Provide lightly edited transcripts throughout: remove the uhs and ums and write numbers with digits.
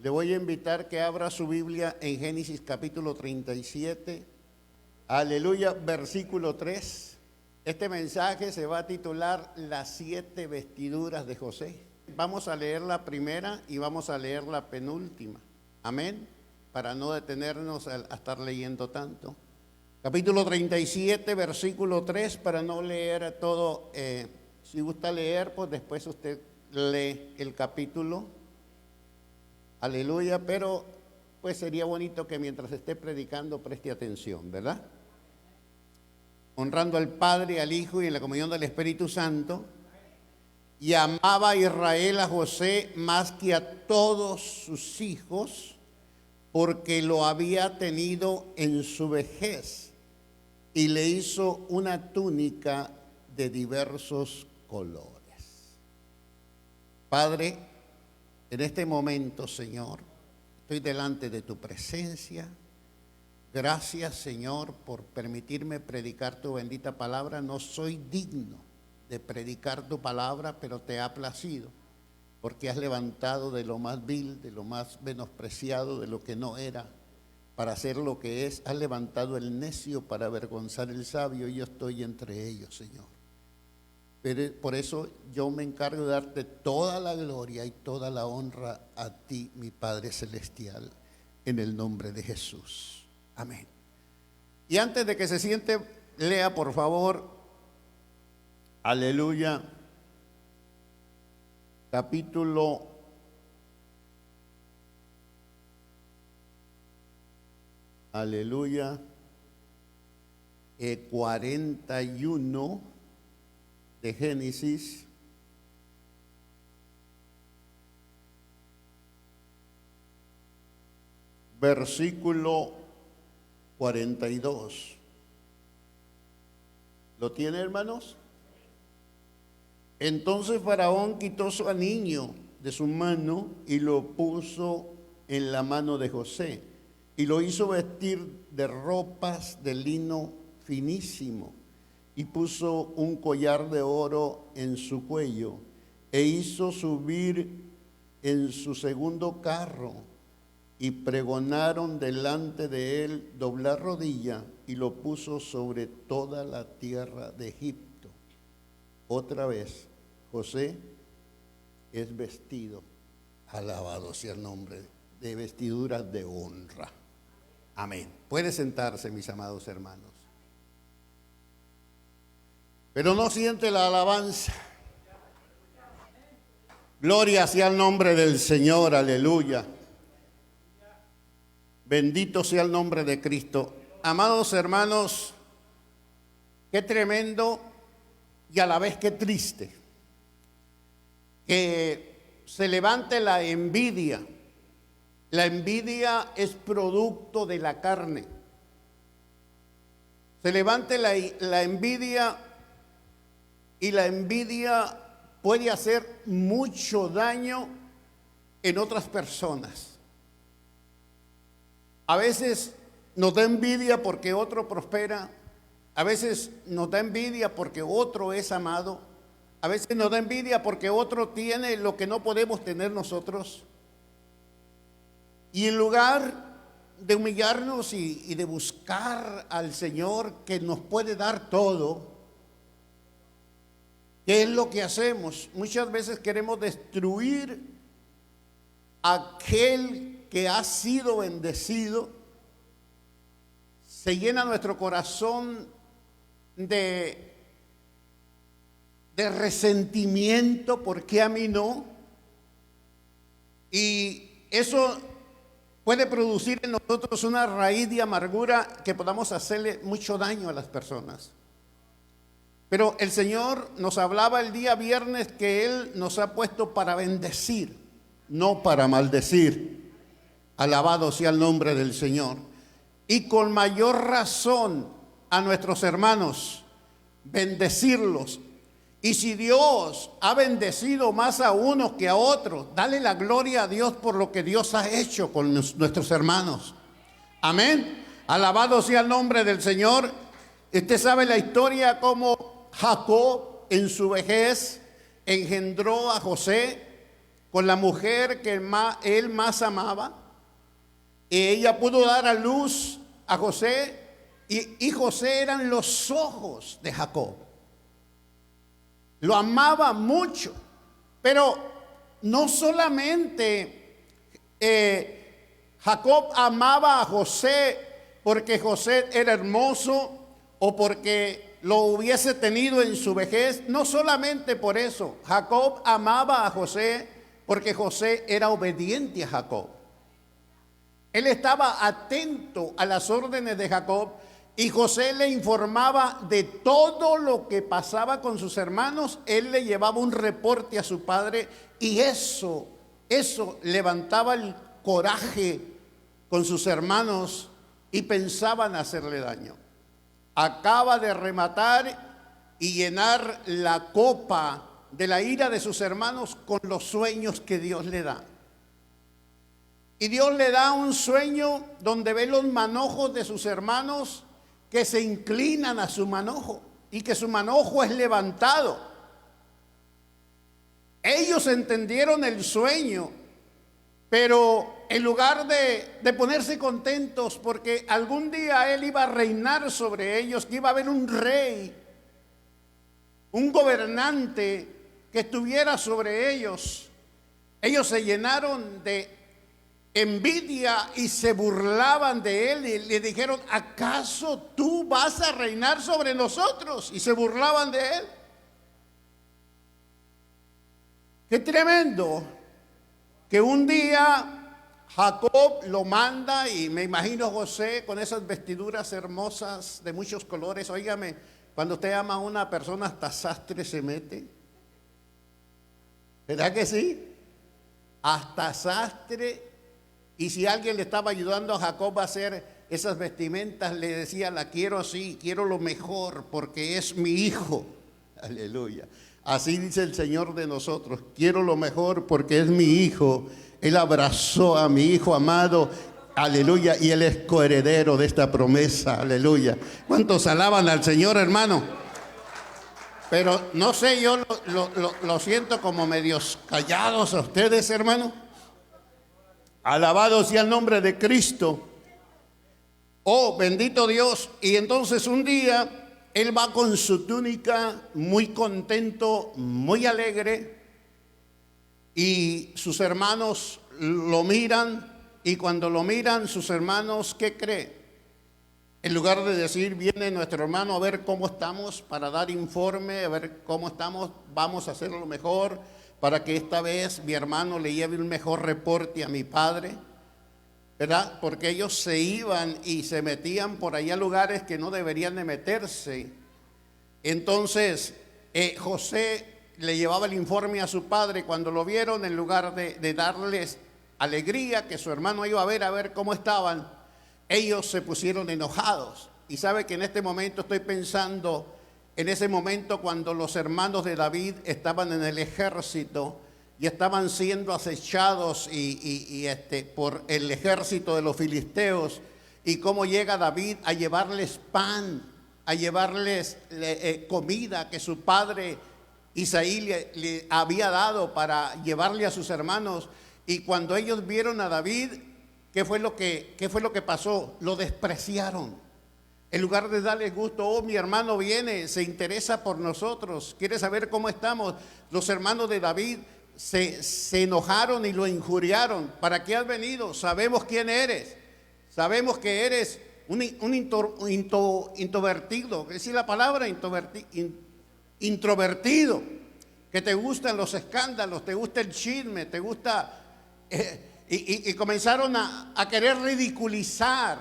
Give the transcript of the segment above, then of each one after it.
Le voy a invitar que abra su Biblia en Génesis capítulo 37, aleluya, versículo 3. Este mensaje se va a titular Las 7 vestiduras de José. Vamos a leer la primera y vamos a leer la penúltima. Amén. Para no detenernos a estar leyendo tanto. Capítulo 37, versículo 3, para no leer todo. Si gusta leer, pues después usted lee el capítulo. Aleluya, pero pues sería bonito que mientras esté predicando preste atención, ¿verdad? Honrando al Padre, al Hijo y en la comunión del Espíritu Santo. Y amaba a Israel a José más que a todos sus hijos, porque lo había tenido en su vejez, y le hizo una túnica de diversos colores. Padre, en este momento, Señor, estoy delante de tu presencia. Gracias, Señor, por permitirme predicar tu bendita palabra. No soy digno de predicar tu palabra, pero te ha placido, porque has levantado de lo más vil, de lo más menospreciado, de lo que no era, para hacer lo que es. Has levantado el necio para avergonzar el sabio, y yo estoy entre ellos, Señor. Pero por eso yo me encargo de darte toda la gloria y toda la honra a ti, mi Padre Celestial, en el nombre de Jesús. Amén. Y antes de que se siente, lea por favor, aleluya, capítulo 41 de Génesis, versículo 42. ¿Lo tiene, hermanos? Entonces Faraón quitó su niño de su mano y lo puso en la mano de José, y lo hizo vestir de ropas de lino finísimo, y puso un collar de oro en su cuello, e hizo subir en su segundo carro, y pregonaron delante de él doblar rodilla, y lo puso sobre toda la tierra de Egipto. Otra vez, José es vestido, alabado sea el nombre, de vestiduras de honra. Amén. Puede sentarse, mis amados hermanos. Pero no siente la alabanza. Gloria sea el nombre del Señor, aleluya. Bendito sea el nombre de Cristo. Amados hermanos, qué tremendo y a la vez qué triste que se levante la envidia. La envidia es producto de la carne. Se levante la envidia, y la envidia puede hacer mucho daño en otras personas. A veces nos da envidia porque otro prospera. A veces nos da envidia porque otro es amado. A veces nos da envidia porque otro tiene lo que no podemos tener nosotros. Y en lugar de humillarnos y de buscar al Señor, que nos puede dar todo, ¿qué es lo que hacemos? Muchas veces queremos destruir a aquel que ha sido bendecido. Se llena nuestro corazón de resentimiento. ¿Por qué a mí no? Y eso puede producir en nosotros una raíz de amargura que podamos hacerle mucho daño a las personas. Pero el Señor nos hablaba el día viernes que Él nos ha puesto para bendecir, no para maldecir. Alabado sea el nombre del Señor. Y con mayor razón a nuestros hermanos, bendecirlos. Y si Dios ha bendecido más a unos que a otros, dale la gloria a Dios por lo que Dios ha hecho con nuestros hermanos. Amén. Alabado sea el nombre del Señor. Usted sabe la historia cómo Jacob en su vejez engendró a José, con la mujer que él más amaba. Y ella pudo dar a luz a José, y José eran los ojos de Jacob. Lo amaba mucho, pero no solamente Jacob amaba a José porque José era hermoso o porque lo hubiese tenido en su vejez. No solamente por eso. Jacob amaba a José porque José era obediente a Jacob. Él estaba atento a las órdenes de Jacob y José le informaba de todo lo que pasaba con sus hermanos. Él le llevaba un reporte a su padre y eso levantaba el coraje con sus hermanos y pensaban hacerle daño. Acaba de rematar y llenar la copa de la ira de sus hermanos con los sueños que Dios le da. Y Dios le da un sueño donde ve los manojos de sus hermanos que se inclinan a su manojo y que su manojo es levantado. Ellos entendieron el sueño, pero en lugar de ponerse contentos porque algún día él iba a reinar sobre ellos, que iba a haber un rey, un gobernante que estuviera sobre ellos, ellos se llenaron de envidia y se burlaban de él y le dijeron: ¿acaso tú vas a reinar sobre nosotros? Y se burlaban de él. Qué tremendo que un día Jacob lo manda, y me imagino a José con esas vestiduras hermosas de muchos colores. Óigame, cuando usted ama a una persona hasta sastre se mete. ¿Verdad que sí? Hasta sastre. Y si alguien le estaba ayudando a Jacob a hacer esas vestimentas, le decía: la quiero así, quiero lo mejor porque es mi hijo. Aleluya. Así dice el Señor de nosotros: quiero lo mejor porque es mi hijo. Él abrazó a mi hijo amado. Aleluya. Y él es coheredero de esta promesa. Aleluya. ¿Cuántos alaban al Señor, hermano? Pero no sé, yo lo siento como medios callados a ustedes, hermano. Alabado sea el nombre de Cristo. Oh, bendito Dios. Y entonces un día él va con su túnica muy contento, muy alegre, y sus hermanos lo miran, y cuando lo miran sus hermanos, ¿qué creen? En lugar de decir: viene nuestro hermano a ver cómo estamos para dar informe, a ver cómo estamos, vamos a hacerlo mejor para que esta vez mi hermano le lleve un mejor reporte a mi padre, ¿verdad? Porque ellos se iban y se metían por allá a lugares que no deberían de meterse. Entonces José le llevaba el informe a su padre. Cuando lo vieron, en lugar de darles alegría que su hermano iba a ver cómo estaban, ellos se pusieron enojados. Y sabe que en este momento estoy pensando en ese momento cuando los hermanos de David estaban en el ejército y estaban siendo acechados por el ejército de los filisteos, y cómo llega David a llevarles pan, a llevarles comida que su padre Isaí le había dado para llevarle a sus hermanos. Y cuando ellos vieron a David, ¿qué fue lo que pasó? Lo despreciaron. En lugar de darles gusto: oh, mi hermano viene, se interesa por nosotros, quiere saber cómo estamos. Los hermanos de David se enojaron y lo injuriaron. ¿Para qué has venido? Sabemos quién eres. Sabemos que eres un introvertido. ¿Qué es decir la palabra? Introvertido. Que te gustan los escándalos, te gusta el chisme, te gusta... y comenzaron a querer ridiculizar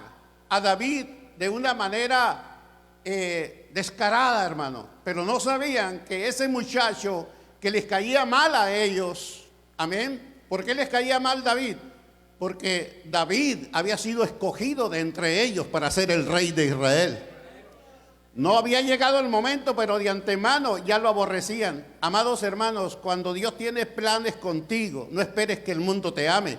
a David de una manera descarada, hermano. Pero no sabían que ese muchacho que les caía mal a ellos, amén. ¿Por qué les caía mal David? Porque David había sido escogido de entre ellos para ser el rey de Israel. No había llegado el momento, pero de antemano ya lo aborrecían. Amados hermanos, cuando Dios tiene planes contigo, no esperes que el mundo te ame.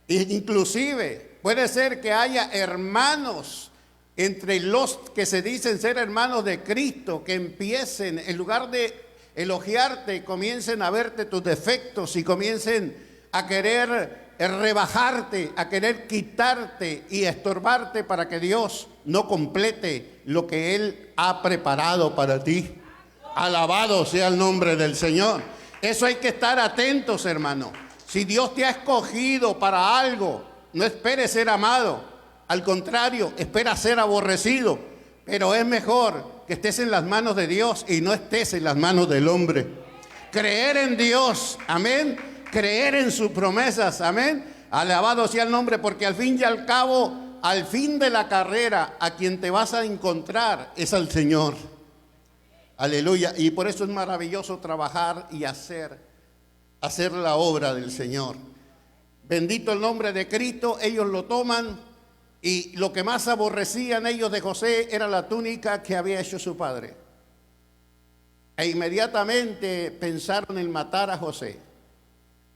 Inclusive puede ser que haya hermanos entre los que se dicen ser hermanos de Cristo, que empiecen, en lugar de elogiarte, comiencen a verte tus defectos y comiencen a querer rebajarte, a querer quitarte y estorbarte para que Dios no complete lo que Él ha preparado para ti. Alabado sea el nombre del Señor. Eso hay que estar atentos, hermano. Si Dios te ha escogido para algo, no esperes ser amado. Al contrario, espera ser aborrecido. Pero es mejor que estés en las manos de Dios y no estés en las manos del hombre. Creer en Dios, amén. Creer en sus promesas, amén. Alabado sea el nombre, porque al fin y al cabo, al fin de la carrera, a quien te vas a encontrar es al Señor. Aleluya. Y por eso es maravilloso trabajar y hacer la obra del Señor. Bendito el nombre de Cristo. Ellos lo toman y lo que más aborrecían ellos de José era la túnica que había hecho su padre. E inmediatamente pensaron en matar a José.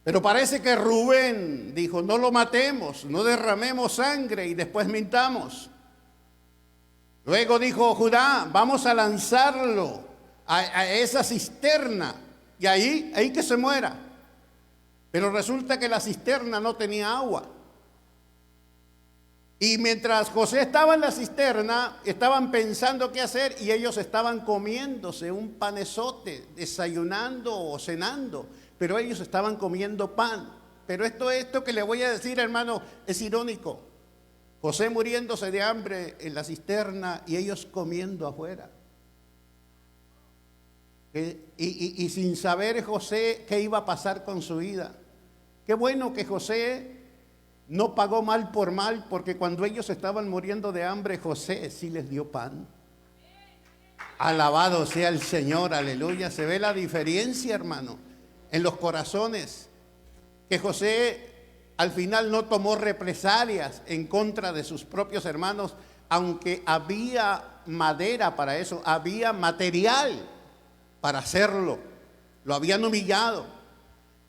Pero parece que Rubén dijo: no lo matemos, no derramemos sangre y después mintamos. Luego dijo Judá: vamos a lanzarlo a esa cisterna y ahí que se muera. Pero resulta que la cisterna no tenía agua. Y mientras José estaba en la cisterna, estaban pensando qué hacer y ellos estaban comiéndose un panezote, desayunando o cenando, pero ellos estaban comiendo pan. Pero esto que le voy a decir, hermano, es irónico. José muriéndose de hambre en la cisterna y ellos comiendo afuera. Y sin saber José qué iba a pasar con su vida. Qué bueno que José no pagó mal por mal, porque cuando ellos estaban muriendo de hambre, José sí les dio pan. Alabado sea el Señor, aleluya. Se ve la diferencia, hermano, en los corazones. Que José al final no tomó represalias en contra de sus propios hermanos, aunque había madera para eso, había material para hacerlo. Lo habían humillado.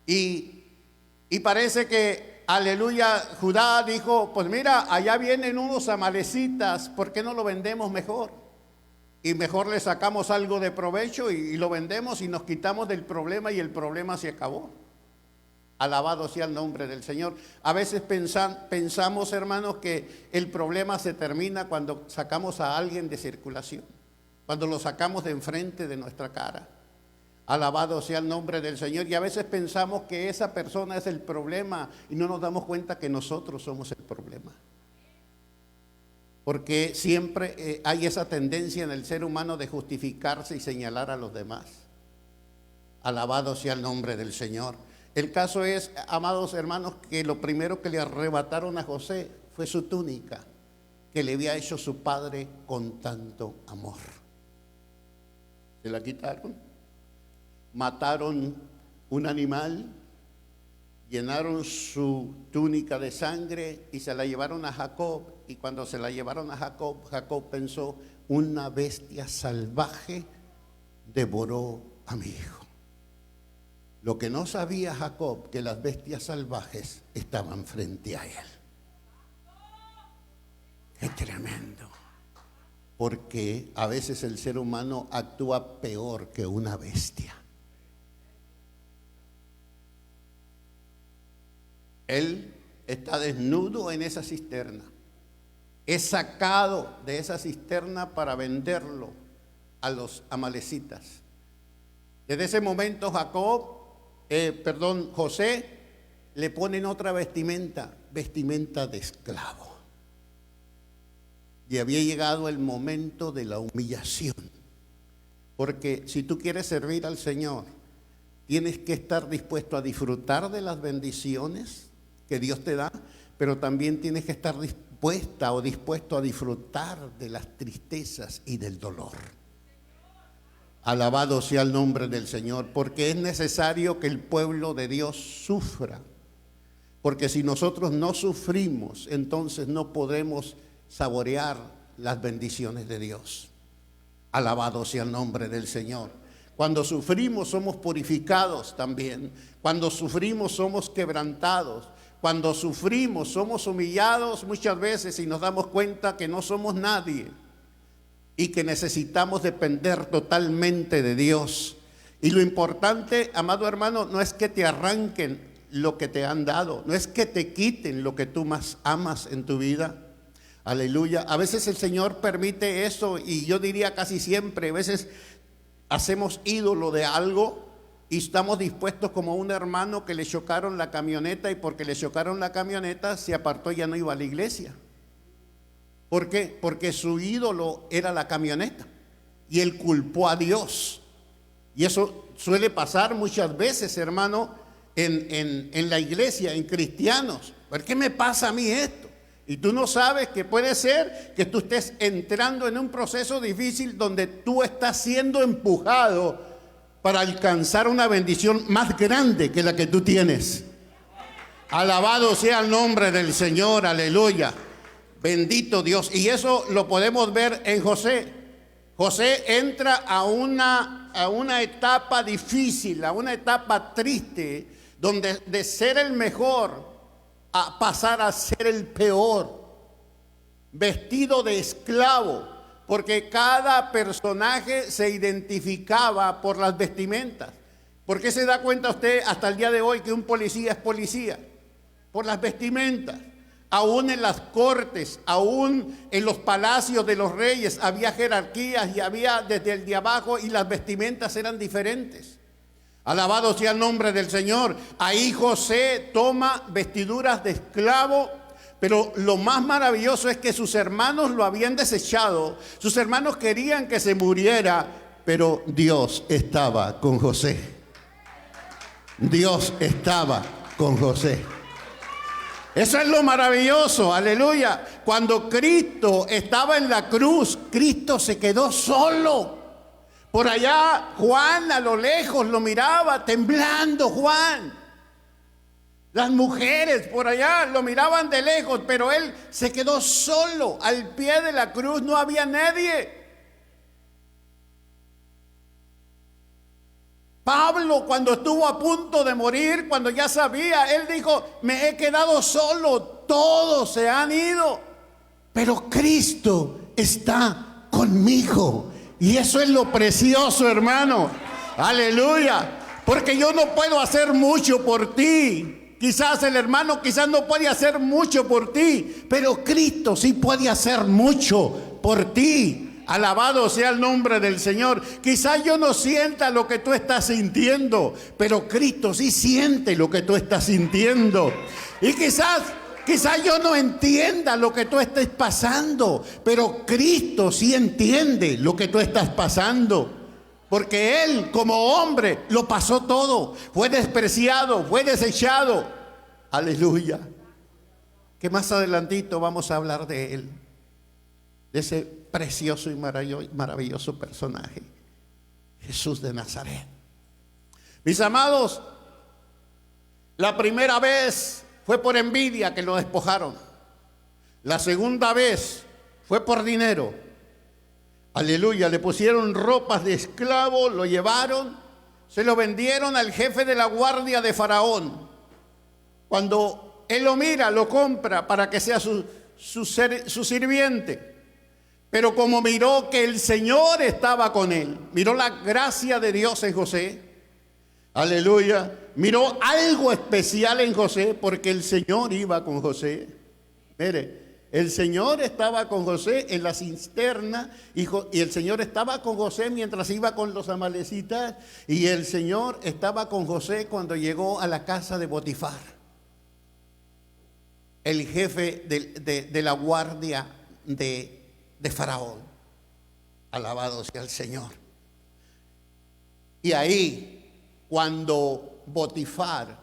Y parece que, aleluya, Judá dijo: pues mira, allá vienen unos amalecitas, ¿por qué no lo vendemos mejor? Y mejor le sacamos algo de provecho y lo vendemos y nos quitamos del problema y el problema se acabó. Alabado sea el nombre del Señor. A veces pensamos, hermanos, que el problema se termina cuando sacamos a alguien de circulación, cuando lo sacamos de enfrente de nuestra cara. Alabado sea el nombre del Señor. Y a veces pensamos que esa persona es el problema y no nos damos cuenta que nosotros somos el problema. Porque siempre hay esa tendencia en el ser humano de justificarse y señalar a los demás. Alabado sea el nombre del Señor. El caso es, amados hermanos, que lo primero que le arrebataron a José fue su túnica, que le había hecho su padre con tanto amor. Se la quitaron, mataron un animal, llenaron su túnica de sangre y se la llevaron a Jacob. Y cuando se la llevaron a Jacob, Jacob pensó: una bestia salvaje devoró a mi hijo. Lo que no sabía Jacob, que las bestias salvajes estaban frente a él. ¡Qué tremendo! Porque a veces el ser humano actúa peor que una bestia. Él está desnudo en esa cisterna. Es sacado de esa cisterna para venderlo a los amalecitas. Desde ese momento José le ponen otra vestimenta de esclavo. Y había llegado el momento de la humillación. Porque si tú quieres servir al Señor, tienes que estar dispuesto a disfrutar de las bendiciones que Dios te da, pero también tienes que estar dispuesta o dispuesto a disfrutar de las tristezas y del dolor. Alabado sea el nombre del Señor, porque es necesario que el pueblo de Dios sufra. Porque si nosotros no sufrimos, entonces no podremos saborear las bendiciones de Dios. Alabado sea el nombre del Señor. Cuando sufrimos somos purificados también. Cuando sufrimos somos quebrantados. Cuando sufrimos somos humillados muchas veces y nos damos cuenta que no somos nadie y que necesitamos depender totalmente de Dios. Y lo importante, amado hermano, no es que te arranquen lo que te han dado, no es que te quiten lo que tú más amas en tu vida. Aleluya. A veces el Señor permite eso, y yo diría casi siempre, a veces hacemos ídolo de algo y estamos dispuestos como un hermano que le chocaron la camioneta, y porque le chocaron la camioneta se apartó y ya no iba a la iglesia. ¿Por qué? Porque su ídolo era la camioneta y él culpó a Dios. Y eso suele pasar muchas veces, hermano, en la iglesia, en cristianos. ¿Por qué me pasa a mí esto? Y tú no sabes que puede ser que tú estés entrando en un proceso difícil donde tú estás siendo empujado para alcanzar una bendición más grande que la que tú tienes. Alabado sea el nombre del Señor, aleluya. Bendito Dios. Y eso lo podemos ver en José. José entra a una etapa difícil, a una etapa triste, donde de ser el mejor a pasar a ser el peor, vestido de esclavo, porque cada personaje se identificaba por las vestimentas. ¿Por qué se da cuenta usted hasta el día de hoy que un policía es policía? Por las vestimentas. Aún en las cortes, aún en los palacios de los reyes había jerarquías, y había desde el de abajo, y las vestimentas eran diferentes. Alabado sea el nombre del Señor. Ahí José toma vestiduras de esclavo, pero lo más maravilloso es que sus hermanos lo habían desechado. Sus hermanos querían que se muriera, pero Dios estaba con José. Dios estaba con José. Eso es lo maravilloso, aleluya. Cuando Cristo estaba en la cruz, Cristo se quedó solo. Por allá Juan a lo lejos lo miraba, temblando Juan. Las mujeres por allá lo miraban de lejos, pero él se quedó solo. Al pie de la cruz no había nadie. Pablo, cuando estuvo a punto de morir, cuando ya sabía, él dijo: me he quedado solo, todos se han ido, pero Cristo está conmigo. Y eso es lo precioso, hermano. Aleluya. Porque yo no puedo hacer mucho por ti. Quizás el hermano no puede hacer mucho por ti, pero Cristo sí puede hacer mucho por ti. Alabado sea el nombre del Señor. Quizás yo no sienta lo que tú estás sintiendo, pero Cristo sí siente lo que tú estás sintiendo. Y quizás yo no entienda lo que tú estés pasando, pero Cristo sí entiende lo que tú estás pasando. Porque Él, como hombre, lo pasó todo. Fue despreciado, fue desechado. Aleluya. Que más adelantito vamos a hablar de Él, de ese precioso y maravilloso personaje, Jesús de Nazaret. Mis amados, la primera vez fue por envidia que lo despojaron. La segunda vez fue por dinero. Aleluya, le pusieron ropas de esclavo, lo llevaron, se lo vendieron al jefe de la guardia de Faraón. Cuando él lo mira, lo compra para que sea su sirviente. Pero como miró que el Señor estaba con él, miró la gracia de Dios en José, aleluya, miró algo especial en José, porque el Señor iba con José. Mire, el Señor estaba con José en la cisterna, y el Señor estaba con José mientras iba con los amalecitas, y el Señor estaba con José cuando llegó a la casa de Potifar, el jefe de la guardia de Faraón. Alabado sea el Señor. Y ahí, cuando Potifar,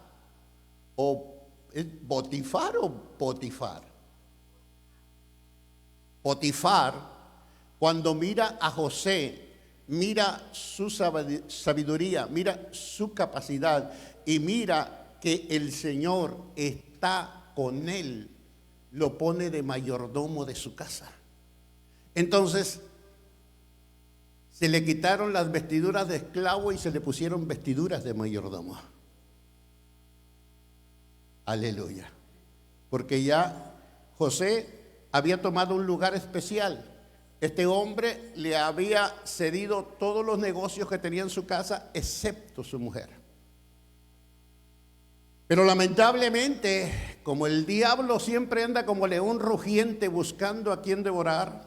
cuando mira a José, mira su sabiduría, mira su capacidad, y mira que el Señor está con él, lo pone de mayordomo de su casa. Entonces se le quitaron las vestiduras de esclavo y se le pusieron vestiduras de mayordomo. Aleluya. Porque ya José había tomado un lugar especial. Este hombre le había cedido todos los negocios que tenía en su casa, excepto su mujer. Pero lamentablemente, como el diablo siempre anda como león rugiente buscando a quien devorar,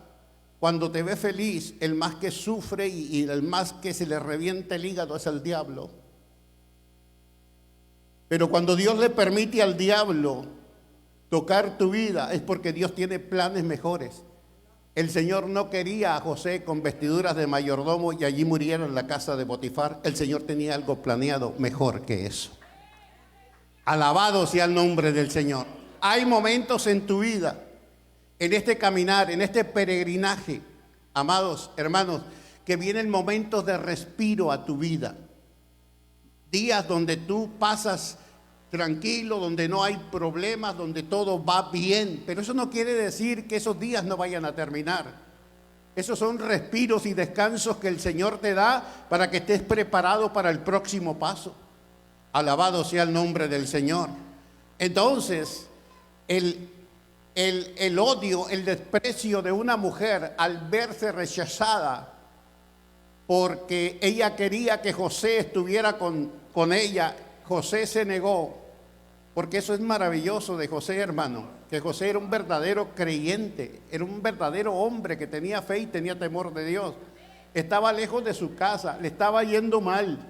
cuando te ve feliz, el más que sufre y el más que se le revienta el hígado es el diablo. Pero cuando Dios le permite al diablo tocar tu vida, es porque Dios tiene planes mejores. El Señor no quería a José con vestiduras de mayordomo y allí muriera en la casa de Potifar. El Señor tenía algo planeado mejor que eso. Alabado sea el nombre del Señor. Hay momentos en tu vida, en este caminar, en este peregrinaje, amados hermanos, que vienen momentos de respiro a tu vida. Días donde tú pasas tranquilo, donde no hay problemas, donde todo va bien. Pero eso no quiere decir que esos días no vayan a terminar. Esos son respiros y descansos que el Señor te da para que estés preparado para el próximo paso. Alabado sea el nombre del Señor. Entonces, el odio, el desprecio de una mujer al verse rechazada porque ella quería que José estuviera con ella, José se negó. Porque eso es maravilloso de José, hermano, que José era un verdadero creyente, era un verdadero hombre que tenía fe y tenía temor de Dios. Estaba lejos de su casa, le estaba yendo mal,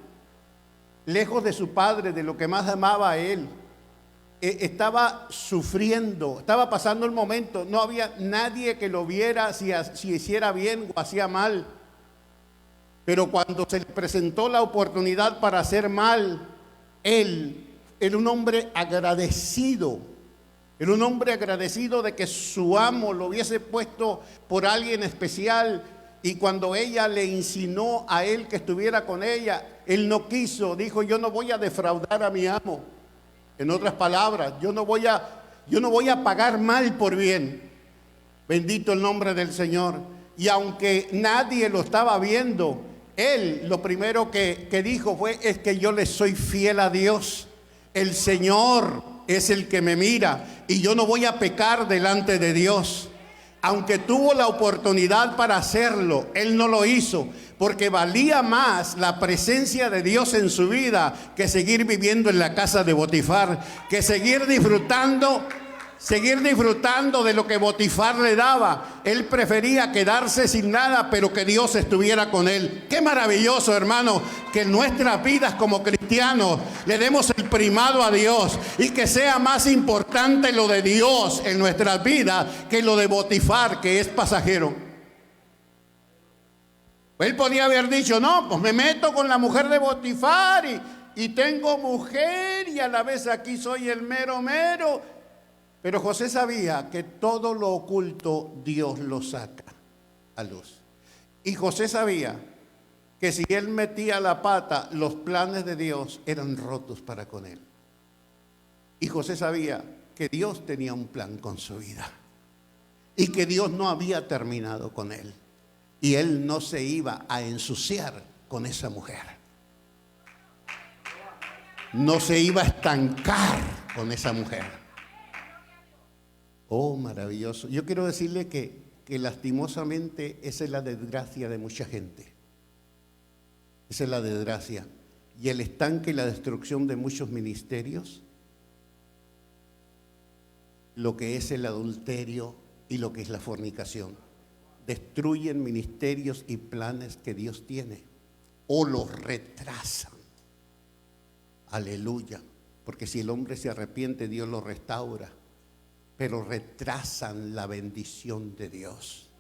lejos de su padre, de lo que más amaba a él. Estaba sufriendo, estaba pasando el momento, no había nadie que lo viera si hiciera bien o hacía mal. Pero cuando se le presentó la oportunidad para hacer mal, él era un hombre agradecido. Era un hombre agradecido de que su amo lo hubiese puesto por alguien especial. Y cuando ella le insinuó a él que estuviera con ella, él no quiso. Dijo: yo no voy a defraudar a mi amo. En otras palabras, yo no voy a pagar mal por bien. Bendito el nombre del Señor. Y aunque nadie lo estaba viendo, él lo primero que dijo es que yo le soy fiel a Dios. El Señor es el que me mira y yo no voy a pecar delante de Dios. Aunque tuvo la oportunidad para hacerlo, él no lo hizo, porque valía más la presencia de Dios en su vida que seguir viviendo en la casa de Potifar, que seguir disfrutando de lo que Potifar le daba. Él prefería quedarse sin nada, pero que Dios estuviera con él. Qué maravilloso, hermano, que en nuestras vidas como cristianos le demos el primado a Dios y que sea más importante lo de Dios en nuestras vidas que lo de Potifar, que es pasajero. Él podía haber dicho: no, pues me meto con la mujer de Potifar y tengo mujer y a la vez aquí soy el mero mero. Pero José sabía que todo lo oculto Dios lo saca a luz. Y José sabía que si él metía la pata, los planes de Dios eran rotos para con él. Y José sabía que Dios tenía un plan con su vida y que Dios no había terminado con él. Y él no se iba a ensuciar con esa mujer. No se iba a estancar con esa mujer. Oh, maravilloso. Yo quiero decirle que lastimosamente esa es la desgracia de mucha gente. Esa es la desgracia. Y el estanque y la destrucción de muchos ministerios, lo que es el adulterio y lo que es la fornicación, destruyen ministerios y planes que Dios tiene o los retrasan. Aleluya. Porque si el hombre se arrepiente, Dios lo restaura. Pero retrasan la bendición de Dios.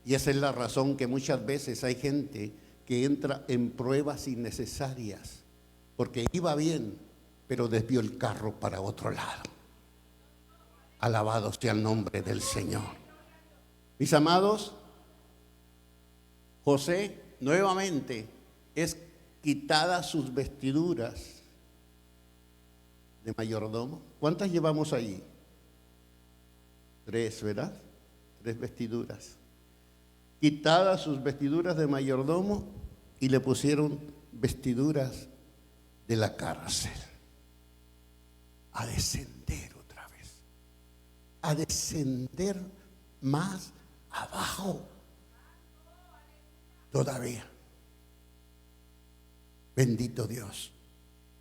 Y esa es la razón que muchas veces hay gente que entra en pruebas innecesarias, porque iba bien, pero desvió el carro para otro lado. Alabado sea el nombre del Señor. Mis amados, José nuevamente es quitada sus vestiduras de mayordomo. ¿Cuántas llevamos allí? 3, ¿verdad? 3 vestiduras. Quitadas sus vestiduras de mayordomo y le pusieron vestiduras de la cárcel. A descender otra vez. A descender más abajo. todavía. Bendito Dios.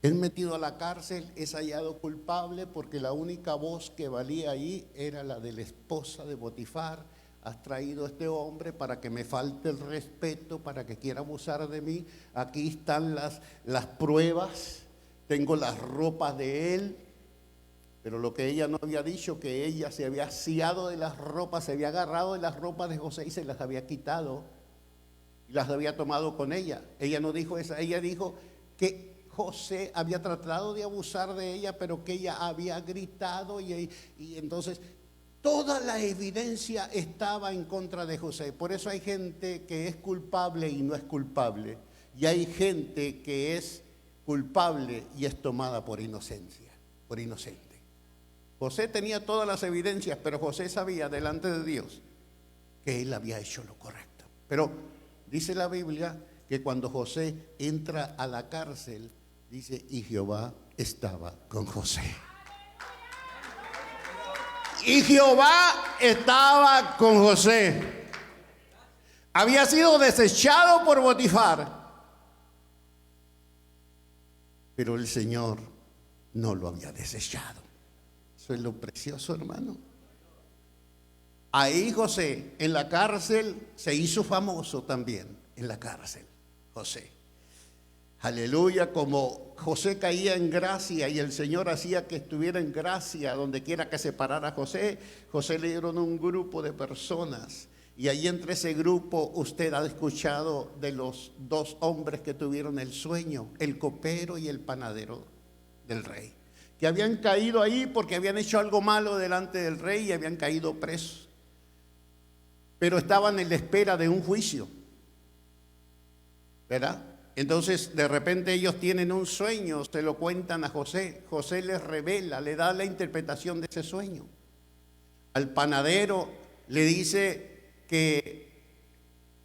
Es metido a la cárcel, es hallado culpable porque la única voz que valía ahí era la de la esposa de Potifar. Has traído a este hombre para que me falte el respeto, para que quiera abusar de mí. Aquí están las pruebas, tengo las ropas de él. Pero lo que ella no había dicho, que ella se había asiado de las ropas, se había agarrado de las ropas de José y se las había quitado y las había tomado con ella. Ella no dijo eso, ella dijo que José había tratado de abusar de ella, pero que ella había gritado y entonces toda la evidencia estaba en contra de José. Por eso hay gente que es culpable y no es culpable, y hay gente que es culpable y es tomada por inocencia, por inocente. José tenía todas las evidencias, pero José sabía delante de Dios que él había hecho lo correcto. Pero dice la Biblia que cuando José entra a la cárcel, dice, y Jehová estaba con José. Y Jehová estaba con José. Había sido desechado por Potifar, pero el Señor no lo había desechado. Eso es lo precioso, hermano. Ahí José, en la cárcel, se hizo famoso también, en la cárcel, José. Aleluya, como José caía en gracia y el Señor hacía que estuviera en gracia donde quiera que se parara José, José le dieron un grupo de personas. Y ahí entre ese grupo usted ha escuchado de los dos hombres que tuvieron el sueño, el copero y el panadero del rey, que habían caído ahí porque habían hecho algo malo delante del rey y habían caído presos, pero estaban en la espera de un juicio, ¿verdad? Entonces de repente ellos tienen un sueño, se lo cuentan a José, José les revela, le da la interpretación de ese sueño. Al panadero le dice que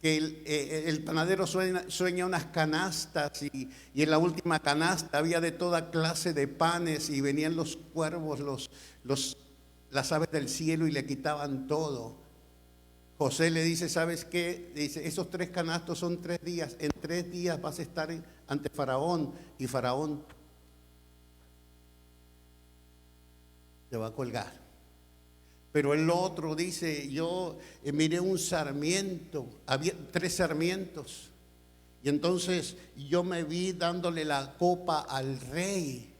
el panadero sueña unas canastas y en la última canasta había de toda clase de panes y venían los cuervos, las aves del cielo y le quitaban todo. José le dice, ¿sabes qué? Dice, esos 3 canastos son 3 días, en 3 días vas a estar ante Faraón y Faraón te va a colgar. Pero el otro dice, yo miré un sarmiento, había 3 sarmientos, y entonces yo me vi dándole la copa al rey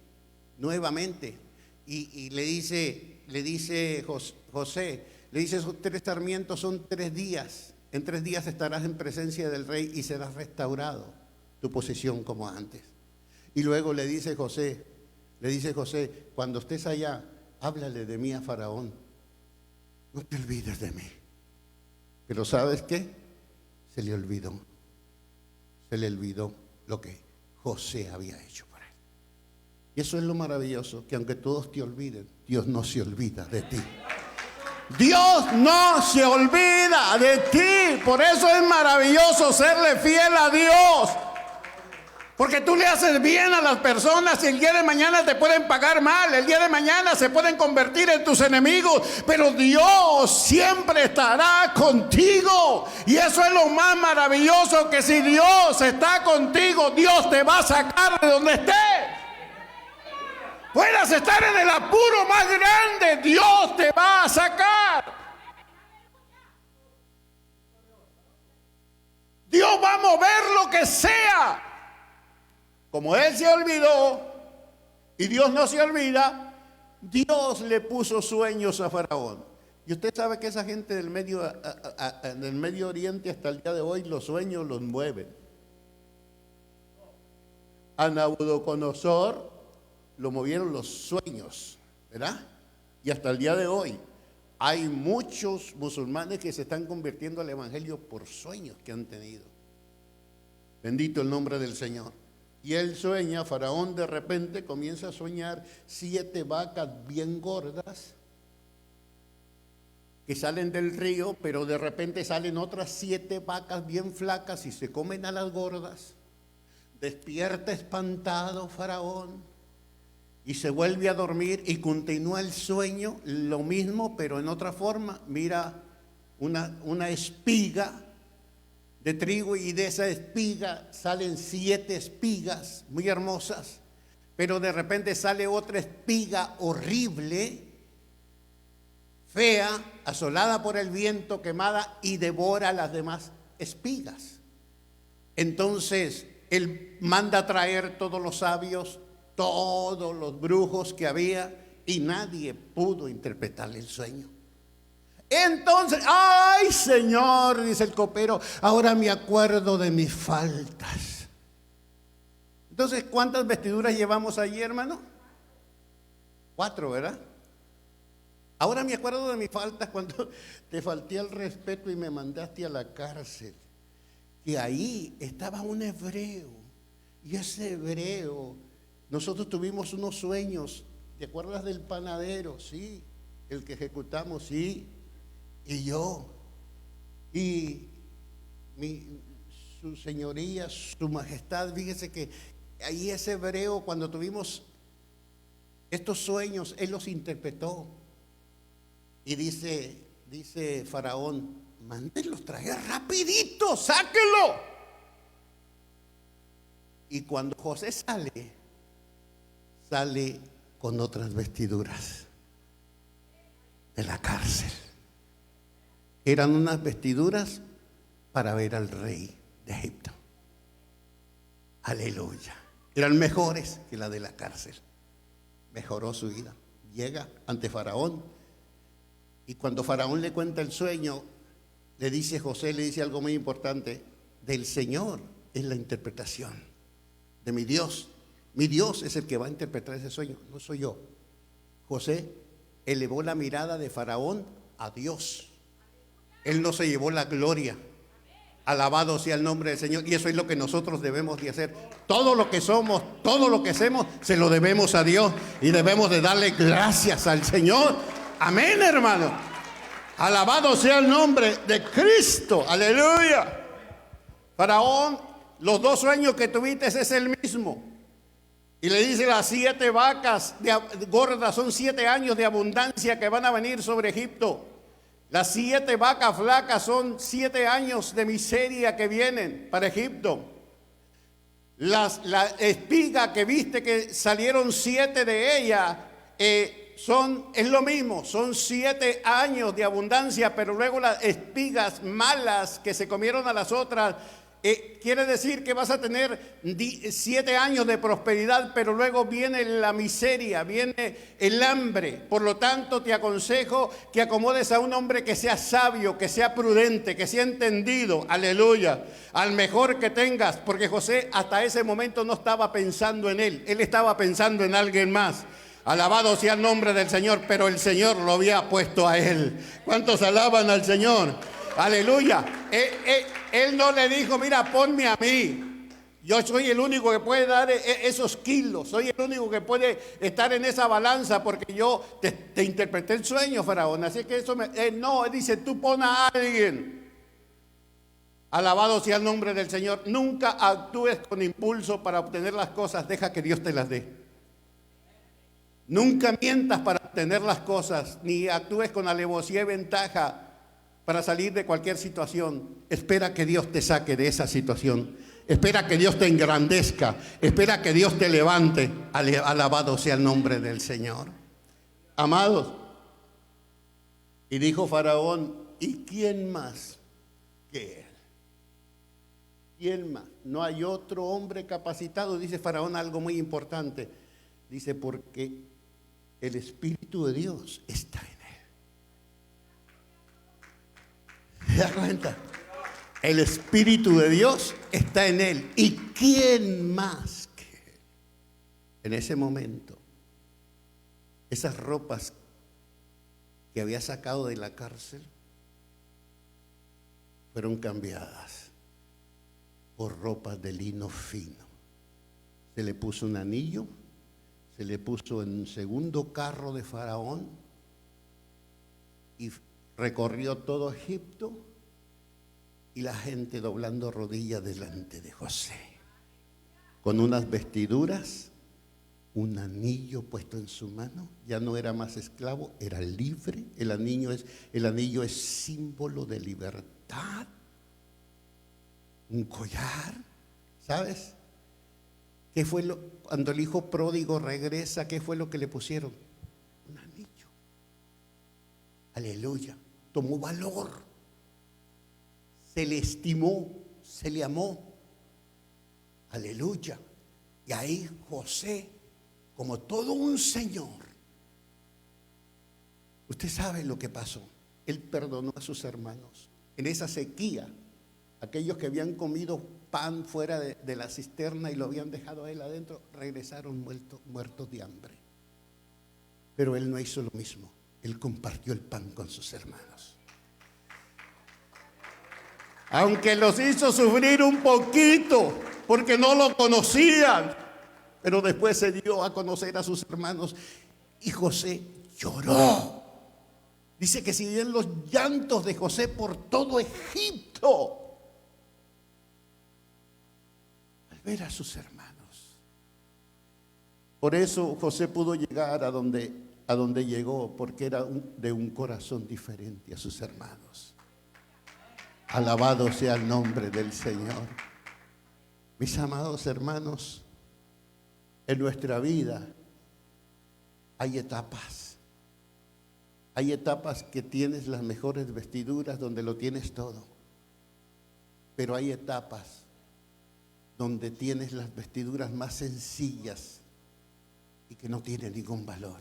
nuevamente, y le dice José, le dice, esos 3 sarmientos son 3 días, en 3 días estarás en presencia del rey y serás restaurado tu posición como antes. Y luego le dice José, cuando estés allá, háblale de mí a Faraón. No te olvides de mí. Pero ¿sabes qué? Se le olvidó lo que José había hecho por él. Y eso es lo maravilloso, que aunque todos te olviden, Dios no se olvida de ti. Dios no se olvida de ti. Por eso es maravilloso serle fiel a Dios. Porque tú le haces bien a las personas y el día de mañana te pueden pagar mal, el día de mañana se pueden convertir en tus enemigos, pero Dios siempre estará contigo. Y eso es lo más maravilloso, que si Dios está contigo, Dios te va a sacar de donde estés. Puedas estar en el apuro más grande, Dios te va a sacar. Dios va a mover lo que sea. Como él se olvidó y Dios no se olvida, Dios le puso sueños a Faraón. Y usted sabe que esa gente del Medio Oriente hasta el día de hoy los sueños los mueven. A Nabucodonosor lo movieron los sueños, ¿verdad? Y hasta el día de hoy hay muchos musulmanes que se están convirtiendo al evangelio por sueños que han tenido. Bendito el nombre del Señor. Y él sueña, Faraón de repente comienza a soñar 7 vacas bien gordas que salen del río, pero de repente salen otras 7 vacas bien flacas y se comen a las gordas. Despierta espantado Faraón y se vuelve a dormir y continúa el sueño, lo mismo pero en otra forma. Mira una espiga de trigo, y de esa espiga salen 7 espigas muy hermosas, pero de repente sale otra espiga horrible, fea, asolada por el viento, quemada, y devora las demás espigas. Entonces él manda a traer todos los sabios, todos los brujos que había, y nadie pudo interpretarle el sueño. Entonces, ay Señor, dice el copero, ahora me acuerdo de mis faltas. Entonces, ¿cuántas vestiduras llevamos allí, hermano? 4, ¿verdad? Ahora me acuerdo de mis faltas cuando te falté al respeto y me mandaste a la cárcel. Que ahí estaba un hebreo, y ese hebreo, nosotros tuvimos unos sueños. ¿Te acuerdas del panadero? Sí. El que ejecutamos, sí. Y yo, y su señoría, su majestad, fíjese que ahí ese hebreo, cuando tuvimos estos sueños, él los interpretó. Y dice Faraón, mándenlos traer rapidito, sáquenlo. Y cuando José sale con otras vestiduras de la cárcel. Eran unas vestiduras para ver al rey de Egipto. Aleluya. Eran mejores que la de la cárcel. Mejoró su vida. Llega ante Faraón, y cuando Faraón le cuenta el sueño, le dice José, le dice algo muy importante: del Señor es la interpretación, de mi Dios. Mi Dios es el que va a interpretar ese sueño, no soy yo. José elevó la mirada de Faraón a Dios. Él no se llevó la gloria. Alabado sea el nombre del Señor. Y eso es lo que nosotros debemos de hacer. Todo lo que somos, todo lo que hacemos, se lo debemos a Dios, y debemos de darle gracias al Señor. Amén, hermano. Alabado sea el nombre de Cristo. Aleluya. Faraón, los 2 sueños que tuviste es el mismo. Y le dice: las 7 vacas gordas son 7 años de abundancia que van a venir sobre Egipto. Las 7 vacas flacas son 7 años de miseria que vienen para Egipto. La espiga que viste que salieron 7 de ella, es lo mismo, son 7 años de abundancia, pero luego las espigas malas que se comieron a las otras, quiere decir que vas a tener 7 años de prosperidad, pero luego viene la miseria, viene el hambre. Por lo tanto, te aconsejo que acomodes a un hombre que sea sabio, que sea prudente, que sea entendido, aleluya, al mejor que tengas, porque José hasta ese momento no estaba pensando en él estaba pensando en alguien más. Alabado sea el nombre del Señor, pero el Señor lo había puesto a él. ¿Cuántos alaban al Señor? Aleluya. Él no le dijo: mira, ponme a mí, yo soy el único que puede dar esos kilos, soy el único que puede estar en esa balanza, porque yo te interpreté el sueño, Faraón. Así que eso no, él dice: tú pon a alguien. Alabado sea el nombre del Señor. Nunca actúes con impulso para obtener las cosas, deja que Dios te las dé. Nunca mientas para obtener las cosas, ni actúes con alevosía y ventaja para salir de cualquier situación. Espera que Dios te saque de esa situación. Espera que Dios te engrandezca. Espera que Dios te levante. Alabado sea el nombre del Señor. Amados, y dijo Faraón: ¿y quién más que él? ¿Quién más? No hay otro hombre capacitado. Dice Faraón algo muy importante. Dice: porque el Espíritu de Dios está en él. ¿Se da cuenta? El Espíritu de Dios está en él. ¿Y quién más que él? En ese momento, esas ropas que había sacado de la cárcel fueron cambiadas por ropas de lino fino. Se le puso un anillo, se le puso en un segundo carro de Faraón, y recorrió todo Egipto, y la gente doblando rodillas delante de José, con unas vestiduras, un anillo puesto en su mano. Ya no era más esclavo, era libre. El anillo es símbolo de libertad. un collar, ¿sabes? ¿Qué fue cuando el hijo pródigo regresa? ¿Qué fue lo que le pusieron? Un anillo. Aleluya. Tomó valor. Se le estimó, se le amó. Aleluya. Y ahí José, como todo un señor, usted sabe lo que pasó. Él perdonó a sus hermanos. En esa sequía, aquellos que habían comido pan fuera de la cisterna y lo habían dejado a él adentro, regresaron muertos de hambre. Pero él no hizo lo mismo. Él compartió el pan con sus hermanos. Aunque los hizo sufrir un poquito, porque no lo conocían, pero después se dio a conocer a sus hermanos. Y José lloró. Dice que se dieron los llantos de José por todo Egipto al ver a sus hermanos. Por eso José pudo llegar a donde llegó, porque era de un corazón diferente a sus hermanos. Alabado sea el nombre del Señor. Mis amados hermanos, en nuestra vida hay etapas. Hay etapas que tienes las mejores vestiduras, donde lo tienes todo. Pero hay etapas donde tienes las vestiduras más sencillas y que no tienen ningún valor.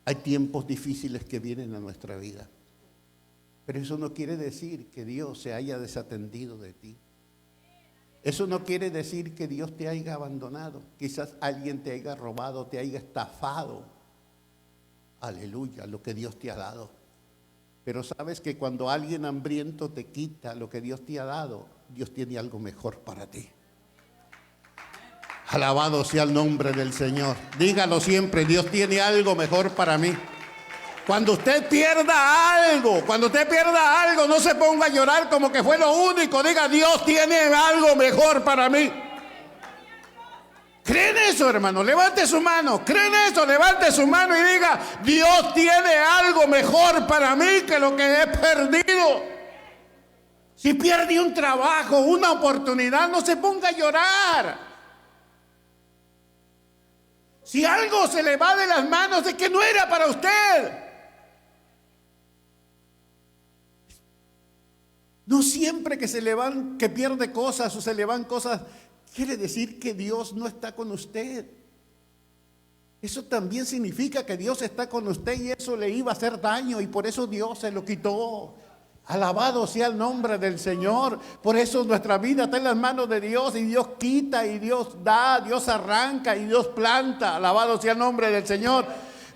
Hay tiempos difíciles que vienen a nuestra vida. Pero eso no quiere decir que Dios se haya desatendido de ti. Eso no quiere decir que Dios te haya abandonado. Quizás alguien te haya robado, te haya estafado. Aleluya, lo que Dios te ha dado. Pero sabes que cuando alguien hambriento te quita lo que Dios te ha dado, Dios tiene algo mejor para ti. Alabado sea el nombre del Señor. Dígalo siempre, Dios tiene algo mejor para mí. Cuando usted pierda algo, no se ponga a llorar como que fue lo único. Diga, Dios tiene algo mejor para mí. ¿Creen eso, hermano? Levante su mano. ¿Creen eso? Levante su mano y diga, Dios tiene algo mejor para mí que lo que he perdido. Si pierde un trabajo, una oportunidad, no se ponga a llorar. Si algo se le va de las manos, es que no era para usted. No siempre que pierde cosas o se le van cosas, quiere decir que Dios no está con usted. Eso también significa que Dios está con usted y eso le iba a hacer daño y por eso Dios se lo quitó. Alabado sea el nombre del Señor. Por eso nuestra vida está en las manos de Dios y Dios quita y Dios da, Dios arranca y Dios planta. Alabado sea el nombre del Señor.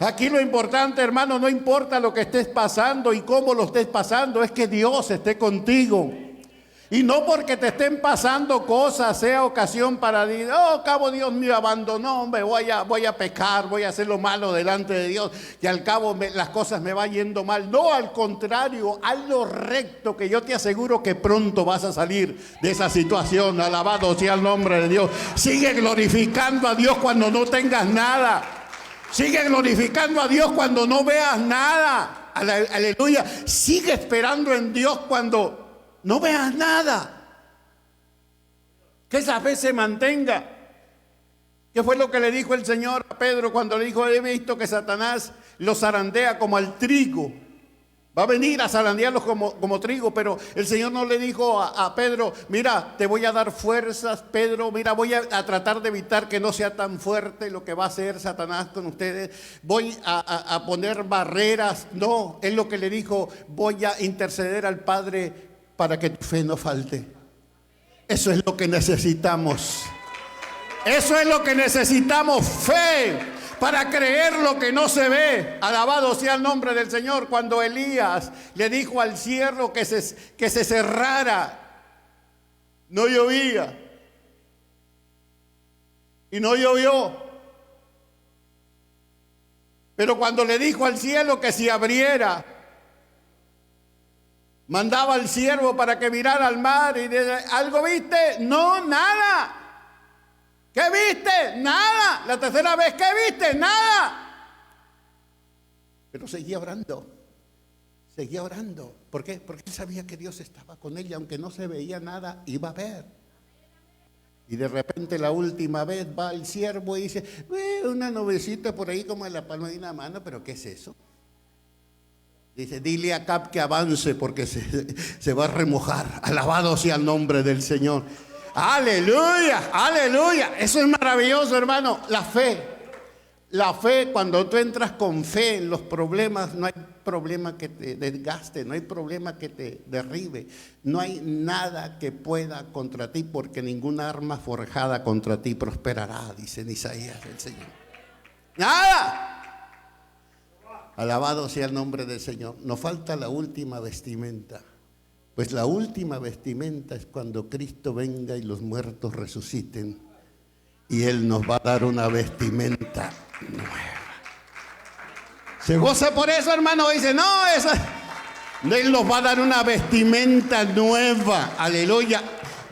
Aquí lo importante, hermano, no importa lo que estés pasando y cómo lo estés pasando, es que Dios esté contigo. Y no porque te estén pasando cosas sea ocasión para decir, oh, cabo Dios me abandonó, hombre, voy a pecar, voy a hacer lo malo delante de Dios y al cabo las cosas me van yendo mal. No, al contrario, haz lo recto, que yo te aseguro que pronto vas a salir de esa situación. Alabado sea el nombre de Dios. Sigue glorificando a Dios cuando no tengas nada. Sigue glorificando a Dios cuando no veas nada. Aleluya. Sigue esperando en Dios cuando no veas nada. Que esa fe se mantenga. ¿Qué fue lo que le dijo el Señor a Pedro cuando le dijo, he visto que Satanás lo zarandea como al trigo? Va a venir a zarandearlos como trigo, pero el Señor no le dijo a Pedro, mira, te voy a dar fuerzas, Pedro, mira, voy a tratar de evitar que no sea tan fuerte lo que va a hacer Satanás con ustedes, voy a poner barreras. No, él lo que le dijo, voy a interceder al Padre para que tu fe no falte. Eso es lo que necesitamos. Eso es lo que necesitamos, fe. Para creer lo que no se ve. Alabado sea el nombre del Señor. Cuando Elías le dijo al cielo que se cerrara, no llovía. Y no llovió. Pero cuando le dijo al cielo que se abriera, mandaba al siervo para que mirara al mar y decía, ¿algo viste? No, nada. ¿Qué viste? Nada. La tercera vez, ¿qué viste? Nada. Pero seguía orando. seguía orando. ¿Por qué? Porque él sabía que Dios estaba con él y aunque no se veía nada, iba a ver. Y de repente la última vez va el siervo y dice, una nubecita por ahí como en la palma de una mano, pero ¿qué es eso? Dice, dile a Acab que avance porque se va a remojar. Alabado sea el nombre del Señor. Aleluya, aleluya. Eso es maravilloso, hermano. La fe. La fe, cuando tú entras con fe en los problemas, no hay problema que te desgaste, no hay problema que te derribe, no hay nada que pueda contra ti, porque ninguna arma forjada contra ti prosperará, dice en Isaías el Señor. ¡Nada! Alabado sea el nombre del Señor. Nos falta la última vestimenta. Pues la última vestimenta es cuando Cristo venga y los muertos resuciten. Y Él nos va a dar una vestimenta nueva. ¿Se goza por eso, hermano? Dice, no, Él nos va a dar una vestimenta nueva. Aleluya.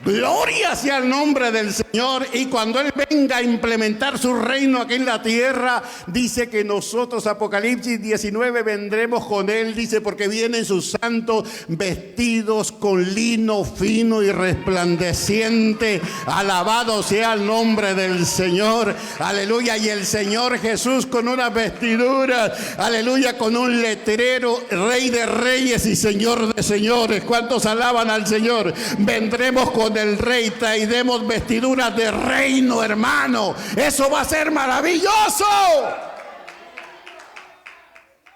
Gloria sea el nombre del Señor. Y cuando Él venga a implementar su reino aquí en la tierra, dice que nosotros, Apocalipsis 19, vendremos con Él. Dice, porque vienen sus santos vestidos con lino fino y resplandeciente. Alabado sea el nombre del Señor. Aleluya. Y el Señor Jesús con unas vestiduras. Aleluya. Con un letrero, Rey de Reyes y Señor de Señores. ¿Cuántos alaban al Señor? Vendremos con el Rey, traeremos vestiduras de reino, hermano. Eso va a ser maravilloso.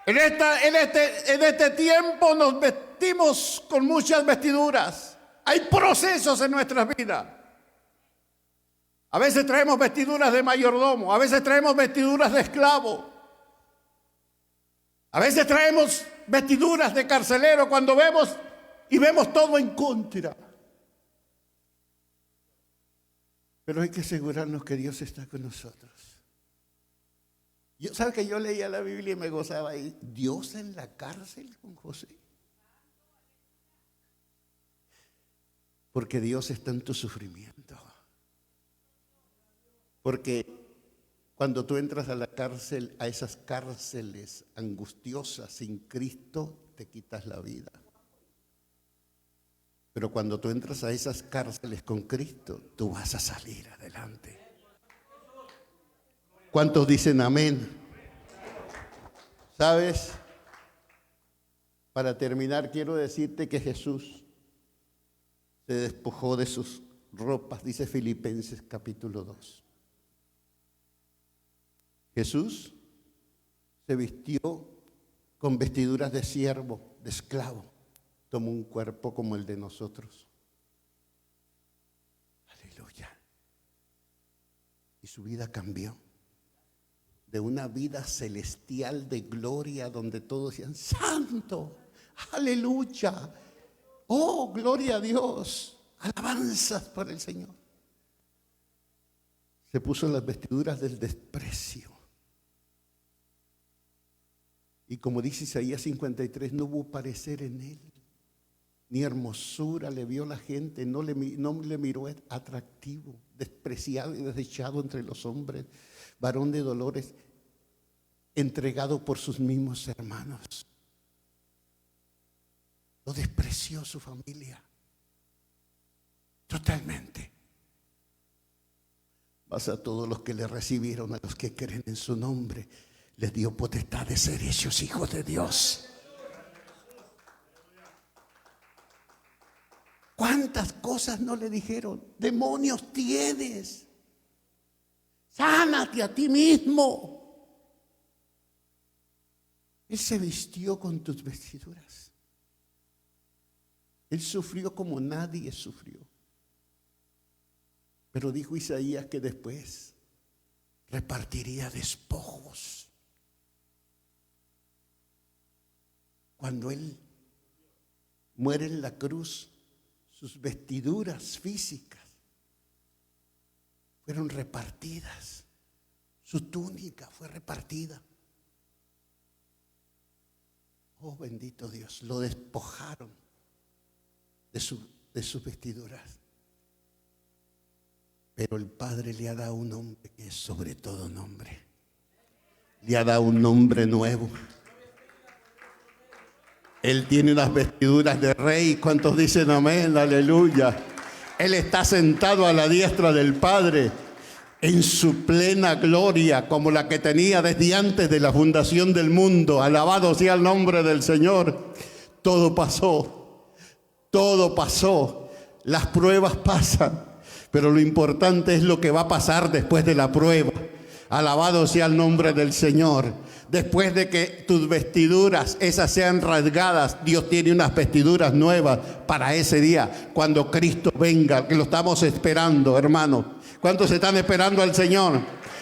En este tiempo nos vestimos con muchas vestiduras. Hay procesos en nuestras vidas. A veces traemos vestiduras de mayordomo, a veces traemos vestiduras de esclavo, a veces traemos vestiduras de carcelero cuando vemos todo en contra. Pero hay que asegurarnos que Dios está con nosotros. ¿Sabe que yo leía la Biblia y me gozaba ahí? Dios en la cárcel con José. Porque Dios está en tu sufrimiento. Porque cuando tú entras a la cárcel, a esas cárceles angustiosas sin Cristo, te quitas la vida. Pero cuando tú entras a esas cárceles con Cristo, tú vas a salir adelante. ¿Cuántos dicen amén? ¿Sabes? Para terminar, quiero decirte que Jesús se despojó de sus ropas, dice Filipenses capítulo 2. Jesús se vistió con vestiduras de siervo, de esclavo. Tomó un cuerpo como el de nosotros. Aleluya. Y su vida cambió. De una vida celestial de gloria donde todos decían, santo, aleluya. Oh, gloria a Dios. Alabanzas por el Señor. Se puso las vestiduras del desprecio. Y como dice Isaías 53, no hubo parecer en él. Ni hermosura le vio la gente, no le miró atractivo, despreciado y desechado entre los hombres, varón de dolores, entregado por sus mismos hermanos. Lo despreció su familia, totalmente. Mas a todos los que le recibieron, a los que creen en su nombre, les dio potestad de ser hechos hijos de Dios. ¿Cuántas cosas no le dijeron? Demonios tienes. Sánate a ti mismo. Él se vistió con tus vestiduras. Él sufrió como nadie sufrió. Pero dijo Isaías que después repartiría despojos. Cuando Él muere en la cruz, sus vestiduras físicas fueron repartidas. Su túnica fue repartida. Oh, bendito Dios, lo despojaron de sus vestiduras. Pero el Padre le ha dado un nombre que es sobre todo nombre. Le ha dado un nombre nuevo. Él tiene unas vestiduras de rey. ¿Cuántos dicen amén? Aleluya. Él está sentado a la diestra del Padre en su plena gloria, como la que tenía desde antes de la fundación del mundo. Alabado sea el nombre del Señor. Todo pasó. Todo pasó. Las pruebas pasan, pero lo importante es lo que va a pasar después de la prueba. Alabado sea el nombre del Señor. Después de que tus vestiduras esas sean rasgadas, Dios tiene unas vestiduras nuevas para ese día, cuando Cristo venga, que lo estamos esperando, hermano. ¿Cuántos están esperando al Señor?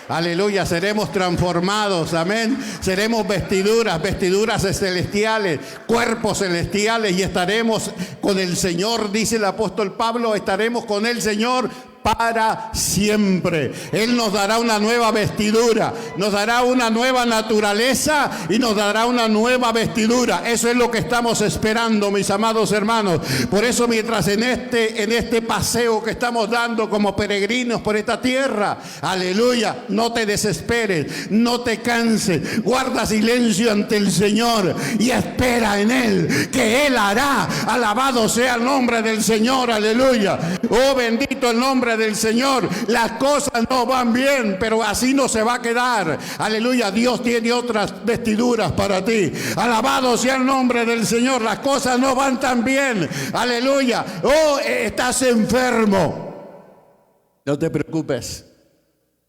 Aleluya, seremos transformados, amén. Seremos vestiduras celestiales, cuerpos celestiales, y estaremos con el Señor, dice el apóstol Pablo, estaremos con el Señor para siempre. Él nos dará una nueva vestidura, nos dará una nueva naturaleza y nos dará una nueva vestidura. Eso es lo que estamos esperando, mis amados hermanos. Por eso, mientras en este paseo que estamos dando como peregrinos por esta tierra, aleluya, no te desesperes, no te canses, guarda silencio ante el Señor y espera en Él, que Él hará. Alabado sea el nombre del Señor, aleluya. Oh, bendito el nombre del Señor. Las cosas no van bien, pero así no se va a quedar. Aleluya, Dios tiene otras vestiduras para ti. Alabado sea el nombre del Señor. Las cosas no van tan bien. Aleluya. Oh, estás enfermo. No te preocupes,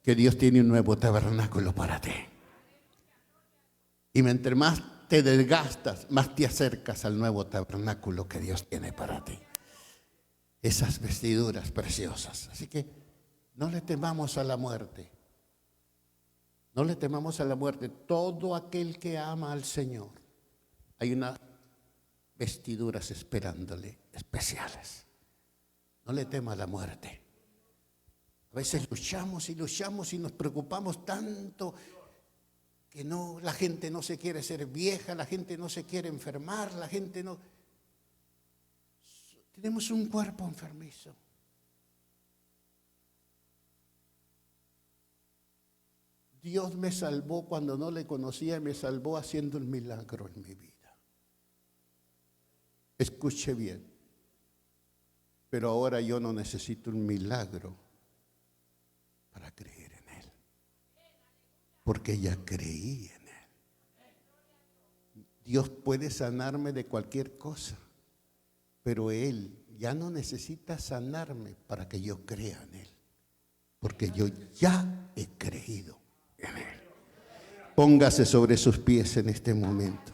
que Dios tiene un nuevo tabernáculo para ti. Y mientras más te desgastas, más te acercas al nuevo tabernáculo que Dios tiene para ti. Esas vestiduras preciosas. Así que no le temamos a la muerte. No le temamos a la muerte. Todo aquel que ama al Señor, hay unas vestiduras esperándole especiales. No le tema a la muerte. A veces luchamos y nos preocupamos tanto que la gente no se quiere ser vieja, la gente no se quiere enfermar, la gente no... Tenemos un cuerpo enfermizo. Dios me salvó cuando no le conocía y me salvó haciendo un milagro en mi vida. Escuche bien. Pero ahora yo no necesito un milagro para creer en Él, porque ya creí en Él. Dios puede sanarme de cualquier cosa, pero Él ya no necesita sanarme para que yo crea en Él, porque yo ya he creído en Él. Póngase sobre sus pies en este momento.